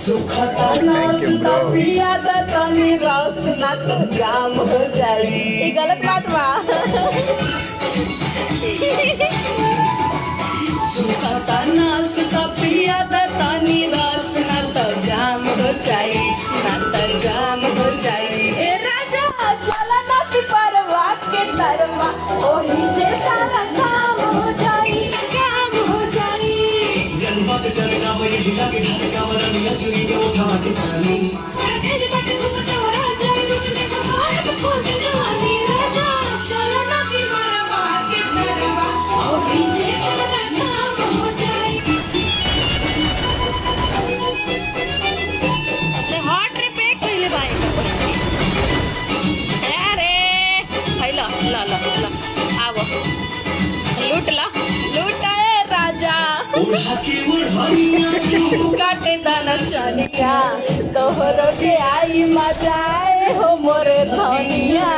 सुखता नाचता पियादा तनी रस ना तो जाम हो जाई। ये गलत बात बा। सुखता नाचता पियादा तनी रस ना तो जाम हो जाई, ना तो जाम हो जाई। ए राजा चला ना पिपरवा के तरवा ओही जे सारा काम हो जाई, काम हो जाई। जनपद चलना वही ढिला के ढाल का वरनिया चुरी के उठा के पानी। तेरे बटे को सवरा जाई रुकने को बाहर को खोज जवानी। राजा चला ना पिपरवा के तरवा ओही जे सारा काम हो जाई। ले हॉट रे पैक कइले भाई। अरे हैला ला ला ला आवो लूट ला लूट ए राजा। उड़ा के उड़ानिया काटे दाना चनिया तोहरो के आई मजाए हो मोरे धनिया।